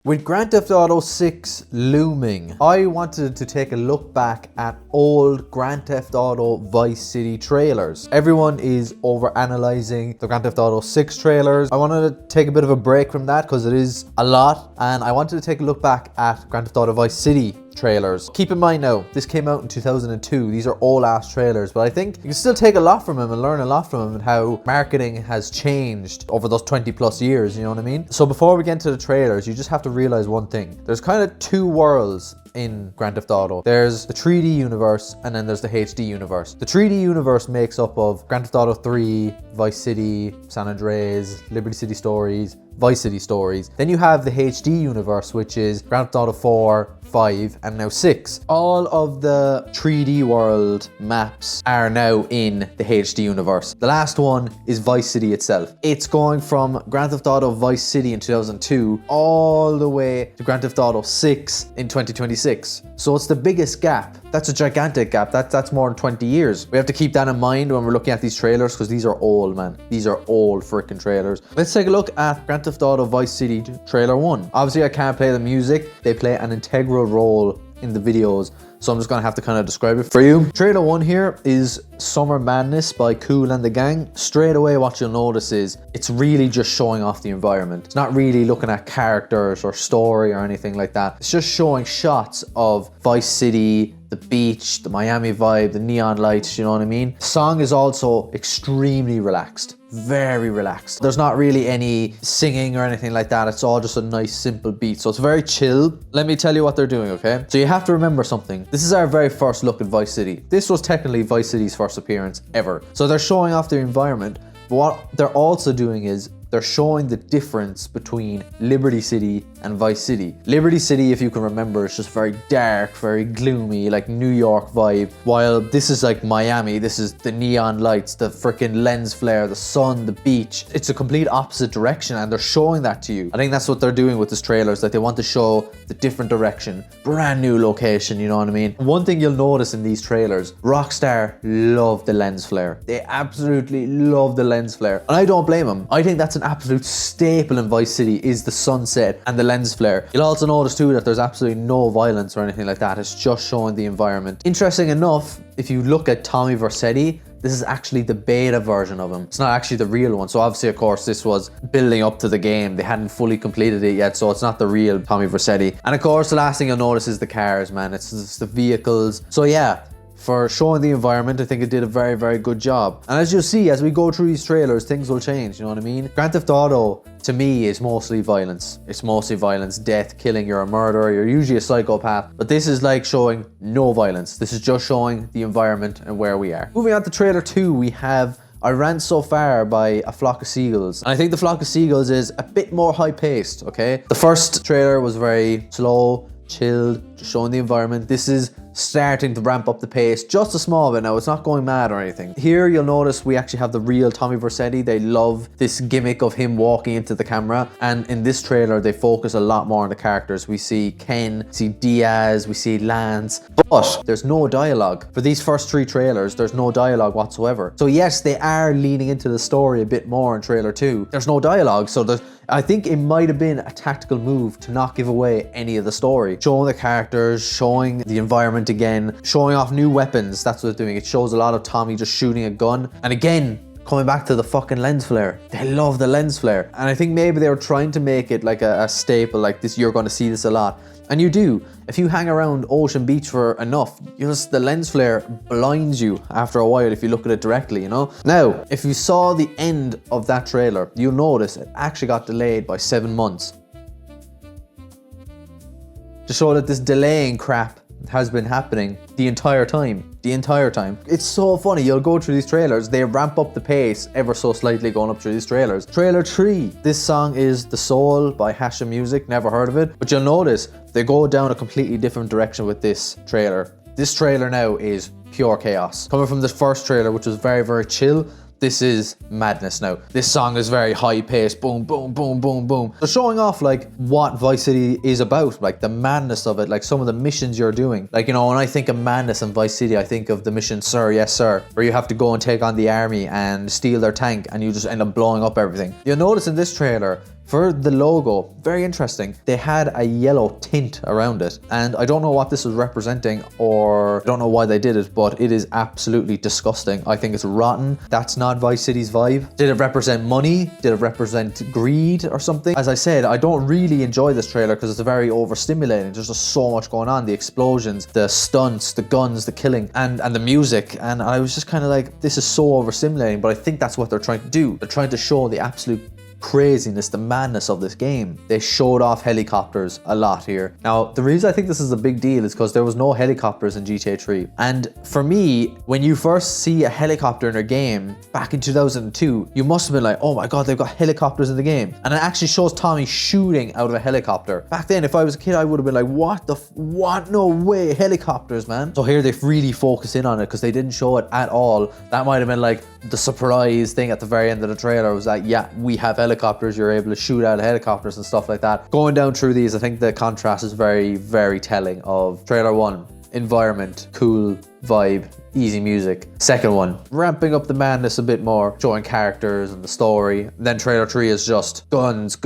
With Grand Theft Auto 6 looming, I wanted to take a look back at old Grand Theft Auto Vice City trailers. Everyone is over-analyzing the Grand Theft Auto 6 trailers. I wanted to take a bit of a break from that because it is a lot, and I wanted to take a look back at Grand Theft Auto Vice City trailers. Keep in mind now, this came out in 2002. These are old ass trailers, but I think you can still take a lot from them and learn a lot from them and how marketing has changed over those 20 plus years, you know what I mean? So before we get into the trailers, you just have to realize one thing. There's kind of two worlds in Grand Theft Auto. There's the 3D universe and then there's the HD universe. The 3D universe makes up of Grand Theft Auto 3, Vice City, San Andreas, Liberty City Stories, Vice City Stories. Then you have the HD universe, which is Grand Theft Auto 4, 5, and now 6. All of the 3D world maps are now in the HD universe. The last one is Vice City itself. It's going from Grand Theft Auto Vice City in 2002 all the way to Grand Theft Auto 6 in 2026. So it's the biggest gap. That's a gigantic gap. That's more than 20 years. We have to keep that in mind when we're looking at these trailers because these are old, man. These are old freaking trailers. Let's take a look at Grand Theft Auto Vice City trailer 1. Obviously, I can't play the music. They play an integral role in the videos, so I'm just gonna have to kind of describe it for you. Trailer 1 here is Summer Madness by Kool and the Gang. Straight away what you'll notice is it's really just showing off the environment. It's not really looking at characters or story or anything like that. It's just showing shots of Vice City, the beach, the Miami vibe, the neon lights, you know what I mean? The song is also extremely relaxed. Very relaxed. There's not really any singing or anything like that. It's all just a nice simple beat. So it's very chill. Let me tell you what they're doing, okay? So you have to remember something. This is our very first look at Vice City. This was technically Vice City's first appearance ever. So they're showing off their environment. But what they're also doing is they're showing the difference between Liberty City and Vice City. Liberty City, if you can remember, is just very dark, very gloomy, like New York vibe. While this is like Miami, this is the neon lights, the freaking lens flare, the sun, the beach. It's a complete opposite direction and they're showing that to you. I think that's what they're doing with this trailer, is that they want to show the different direction. Brand new location, you know what I mean? One thing you'll notice in these trailers, Rockstar love the lens flare. They absolutely love the lens flare. And I don't blame them. I think that's an absolute staple in Vice City is the sunset and the lens flare. You'll also notice too that there's absolutely no violence or anything like that. It's just showing the environment. Interesting enough, if you look at Tommy Vercetti, this is actually the beta version of him. It's not actually the real one. So obviously, of course, this was building up to the game. They hadn't fully completed it yet, so it's not the real Tommy Vercetti. And of course, the last thing you'll notice is the cars, man. It's the vehicles. So yeah, for showing the environment, I think it did a very, very good job. And as you'll see, as we go through these trailers, things will change, you know what I mean? Grand Theft Auto, to me, is mostly violence. It's mostly violence, death, killing, you're a murderer, you're usually a psychopath. But this is like showing no violence. This is just showing the environment and where we are. Moving on to trailer 2, we have I Ran So Far by A Flock of Seagulls. And I think The Flock of Seagulls is a bit more high-paced, okay? The first trailer was very slow, chilled, just showing the environment. This is starting to ramp up the pace just a small bit now. It's not going mad or anything. Here you'll notice we actually have the real Tommy Vercetti. They love this gimmick of him walking into the camera, and in this trailer they focus a lot more on the characters. We see Ken, we see Diaz, we see Lance, but there's no dialogue. For these first 3 trailers, there's no dialogue whatsoever. So yes, they are leaning into the story a bit more in trailer 2. There's no dialogue, so I think it might have been a tactical move to not give away any of the story. Showing the characters, showing the environment again, showing off new weapons. That's what they're doing. It shows a lot of Tommy just shooting a gun. And again, coming back to the fucking lens flare. They love the lens flare. And I think maybe they were trying to make it like a staple, like this, you're going to see this a lot. And you do. If you hang around Ocean Beach for enough, the lens flare blinds you after a while if you look at it directly, you know? Now, if you saw the end of that trailer, you'll notice it actually got delayed by 7 months. To show that this delaying crap has been happening the entire time. It's so funny. You'll go through these trailers, they ramp up the pace ever so slightly going up through these trailers. Trailer 3. This song is The Soul by Hasha Music. Never heard of it. But you'll notice they go down a completely different direction with this trailer. This trailer now is pure chaos. Coming from the first trailer, which was very, very chill, this is madness now. This song is very high paced, boom, boom, boom, boom, boom. They're showing off like what Vice City is about, like the madness of it, like some of the missions you're doing. Like, you know, when I think of madness in Vice City, I think of the mission Sir, Yes Sir, where you have to go and take on the army and steal their tank and you just end up blowing up everything. You'll notice in this trailer, For the logo, very interesting. They had a yellow tint around it, and I don't know what this was representing, or I don't know why they did it, but it is absolutely disgusting. I think it's rotten. That's not Vice City's vibe. Did it represent money? Did it represent greed or something? As I said, I don't really enjoy this trailer because it's very overstimulating. There's just so much going on. The explosions, the stunts, the guns, the killing, and the music. And I was just kind of like, this is so overstimulating, but I think that's what they're trying to do. They're trying to show the absolute craziness, the madness of this game. They showed off helicopters a lot here. Now, the reason I think this is a big deal is because there was no helicopters in GTA 3. And for me, when you first see a helicopter in a game back in 2002, you must have been like, oh my God, they've got helicopters in the game. And it actually shows Tommy shooting out of a helicopter. Back then, if I was a kid, I would have been like, what? No way, helicopters, man. So here they've really focused in on it because they didn't show it at all. That might have been like the surprise thing at the very end of the trailer was that, yeah, we have helicopters, you're able to shoot out of helicopters and stuff like that. Going down through these, I think the contrast is very, very telling of trailer 1. Environment, cool vibe, easy music. Second one, ramping up the madness a bit more, showing characters and the story. And then trailer 3 is just guns,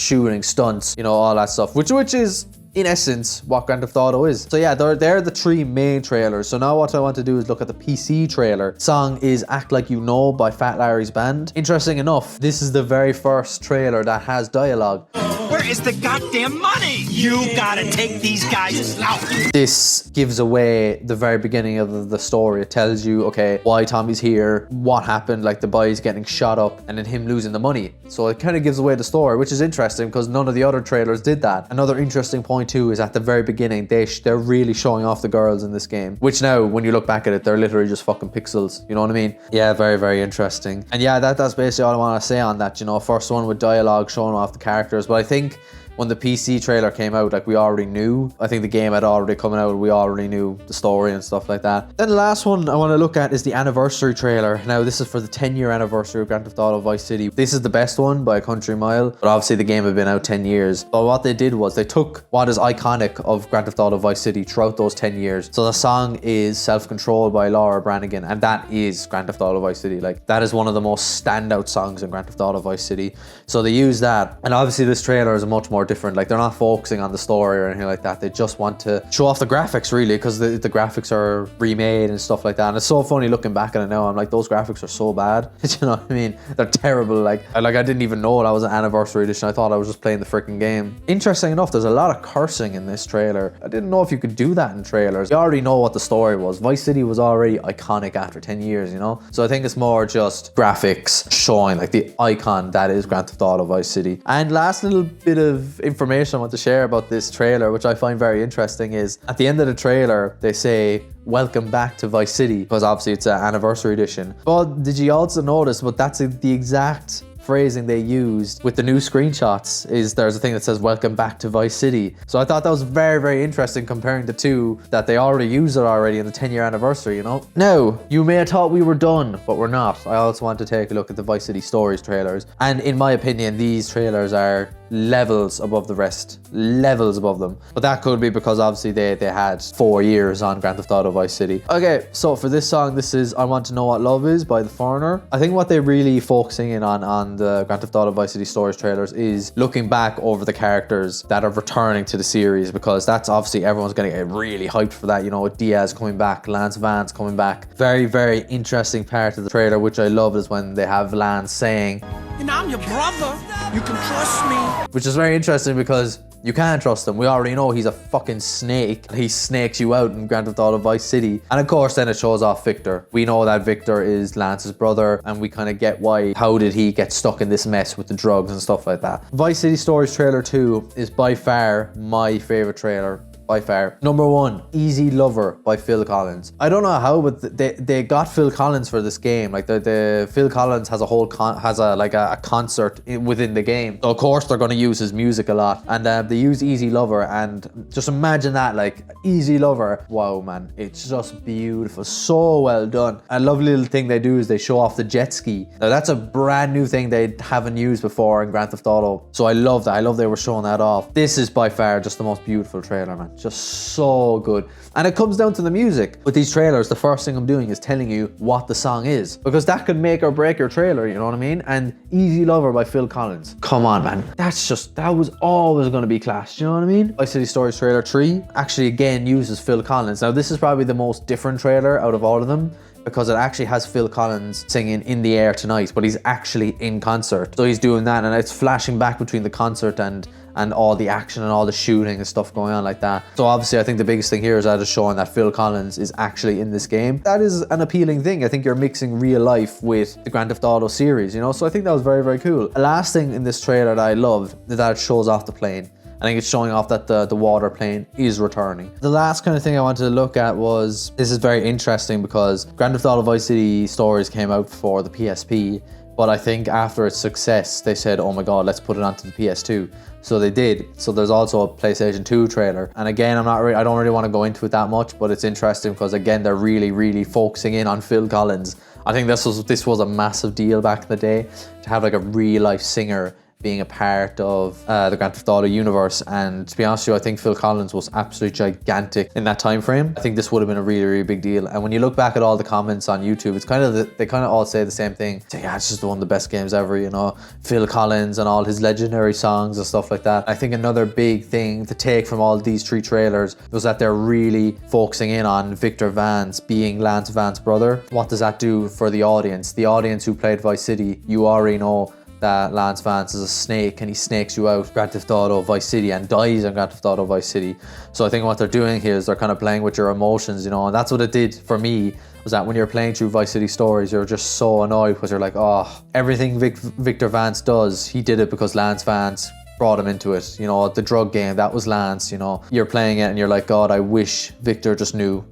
shooting, stunts, you know, all that stuff, which is in essence what Grand Theft Auto is. So yeah, they're the 3 main trailers. So now what I want to do is look at the PC trailer. Song is Act Like You Know by Fat Larry's band. Interesting enough, this is the very first trailer that has dialogue. Where is the goddamn money? You gotta take these guys out. This gives away the very beginning of the story. It tells you, okay, why Tommy's here, what happened, like the boys getting shot up, and then him losing the money. So it kind of gives away the story, which is interesting because none of the other trailers did that. Another interesting point too is at the very beginning, they're really showing off the girls in this game, which now, when you look back at it, they're literally just fucking pixels. You know what I mean? Yeah, very, very interesting. And yeah, that's basically all I want to say on that. You know, first one with dialogue showing off the characters, but I think when the PC trailer came out, like we already knew. I think the game had already come out. We already knew the story and stuff like that. Then the last one I want to look at is the anniversary trailer. Now this is for the 10-year anniversary of Grand Theft Auto Vice City. This is the best one by a country mile, but obviously the game had been out 10 years. But what they did was they took what is iconic of Grand Theft Auto Vice City throughout those 10 years. So the song is Self-Control by Laura Branigan, and that is Grand Theft Auto Vice City. Like, that is one of the most standout songs in Grand Theft Auto Vice City. So they use that, and obviously this trailer is much more different. Like, they're not focusing on the story or anything like that. They just want to show off the graphics, really, because the graphics are remade and stuff like that. And it's so funny looking back at it now. I'm like, those graphics are so bad. Do you know what I mean? They're terrible. Like I didn't even know that was an anniversary edition. I thought I was just playing the freaking game. Interesting enough, there's a lot of cursing in this trailer. I didn't know if you could do that in trailers. You already know what the story was. Vice City was already iconic after 10 years, you know? So I think it's more just graphics showing like the icon that is Grand Theft Auto Vice City. And last little bit of information I want to share about this trailer, which I find very interesting, is at the end of the trailer they say welcome back to Vice City, because obviously it's an anniversary edition. But did you also notice, but that's the exact phrasing they used with the new screenshots, is there's a thing that says welcome back to Vice City. So I thought that was very, very interesting, comparing the two, that they already used it already in the 10-year anniversary, you know? Now, you may have thought we were done, but we're not. I also want to take a look at the Vice City Stories trailers, and in my opinion these trailers are levels above the rest, levels above them. But that could be because obviously they had 4 years on Grand Theft Auto Vice City. Okay, so for this song, this is I Want to Know What Love Is by The Foreigner. I think what they're really focusing in on the Grand Theft Auto Vice City Stories trailers is looking back over the characters that are returning to the series, because that's obviously everyone's gonna get really hyped for that, you know, with Diaz coming back, Lance Vance coming back. Very, very interesting part of the trailer, which I love, is when they have Lance saying, and I'm your brother, you can trust me. Which is very interesting because you can't trust him. We already know he's a fucking snake. He snakes you out in Grand Theft Auto Vice City. And of course then it shows off Victor. We know that Victor is Lance's brother, and we kind of get how did he get stuck in this mess with the drugs and stuff like that. Vice City Stories trailer 2 is by far my favorite trailer. By far. Number 1, Easy Lover by Phil Collins. I don't know how, but they got Phil Collins for this game. Like the Phil Collins has a whole a concert within the game. So of course they're going to use his music a lot, and they use Easy Lover, and just imagine that, like Easy Lover. Wow, man, it's just beautiful, so well done. A lovely little thing they do is they show off the jet ski. Now that's a brand new thing they haven't used before in Grand Theft Auto, so I love that. I love they were showing that off. This is by far just the most beautiful trailer, man. Just so good. And it comes down to the music. With these trailers, the first thing I'm doing is telling you what the song is, because that could make or break your trailer, you know what I mean? And Easy Lover by Phil Collins. Come on, man. That was always going to be class, you know what I mean? Vice City Stories trailer 3 actually again uses Phil Collins. Now this is probably the most different trailer out of all of them, because it actually has Phil Collins singing In the Air Tonight, but he's actually in concert. So he's doing that, and it's flashing back between the concert and all the action and all the shooting and stuff going on like that. So obviously I think the biggest thing here is that it's showing that Phil Collins is actually in this game. That is an appealing thing. I think you're mixing real life with the Grand Theft Auto series, you know? So I think that was very, very cool. The last thing in this trailer that I loved is that it shows off the plane. I think it's showing off that the water plane is returning. The last kind of thing I wanted to look at was, this is very interesting because Grand Theft Auto Vice City Stories came out for the PSP, but I think after its success, they said, oh my God, let's put it onto the PS2. So they did. So there's also a PlayStation 2 trailer. And again, I don't really want to go into it that much, but it's interesting because again, they're really, really focusing in on Phil Collins. I think this was a massive deal back in the day to have like a real life singer being a part of the Grand Theft Auto universe. And to be honest with you, I think Phil Collins was absolutely gigantic in that time frame. I think this would have been a really, really big deal. And when you look back at all the comments on YouTube, it's kind of they kind of all say the same thing. Say, yeah, it's just one of the best games ever, you know, Phil Collins and all his legendary songs and stuff like that. I think another big thing to take from all these 3 trailers was that they're really focusing in on Victor Vance being Lance Vance's brother. What does that do for the audience? The audience who played Vice City, you already know that Lance Vance is a snake and he snakes you out Grand Theft Auto Vice City and dies on Grand Theft Auto Vice City. So I think what they're doing here is they're kind of playing with your emotions, you know, and that's what it did for me, was that when you're playing through Vice City Stories, you're just so annoyed because you're like, oh, everything Victor Vance does, he did it because Lance Vance brought him into it. You know, the drug game, that was Lance, you know. You're playing it and you're like, God, I wish Victor just knew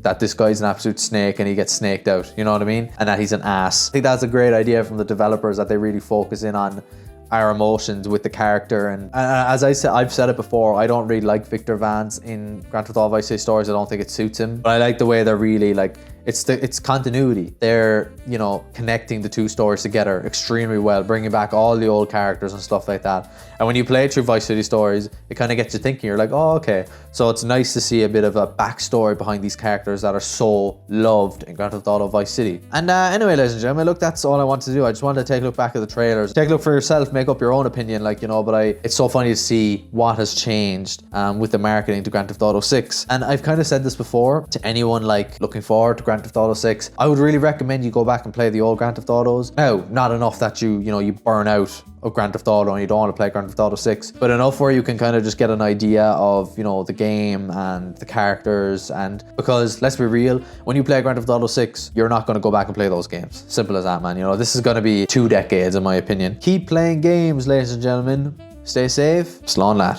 that this guy's an absolute snake and he gets snaked out, you know what I mean? And that he's an ass. I think that's a great idea from the developers, that they really focus in on our emotions with the character. And as I've said it before, I don't really like Victor Vance in Grand Theft Auto Vice City Stories. I don't think it suits him. But I like the way they're really like, it's continuity. They're, you know, connecting the 2 stories together extremely well, bringing back all the old characters and stuff like that. And when you play through Vice City Stories, it kind of gets you thinking. You're like, oh, okay. So it's nice to see a bit of a backstory behind these characters that are so loved in Grand Theft Auto Vice City. And anyway, ladies and gentlemen, look, that's all I wanted to do. I just wanted to take a look back at the trailers. Take a look for yourself, make up your own opinion, like, you know, but it's so funny to see what has changed with the marketing to Grand Theft Auto 6. And I've kind of said this before to anyone like looking forward to Grand Theft Auto 6. I would really recommend you go back and play the old Grand Theft Autos. Now, not enough that you burn out of Grand Theft Auto and you don't want to play Grand Theft Auto 6, but enough where you can kind of just get an idea of, you know, the game and the characters. And because let's be real, when you play Grand Theft Auto 6, you're not going to go back and play those games. Simple as that, man. You know, this is going to be 2 decades in my opinion. Keep playing games, ladies and gentlemen. Stay safe. Slán leat.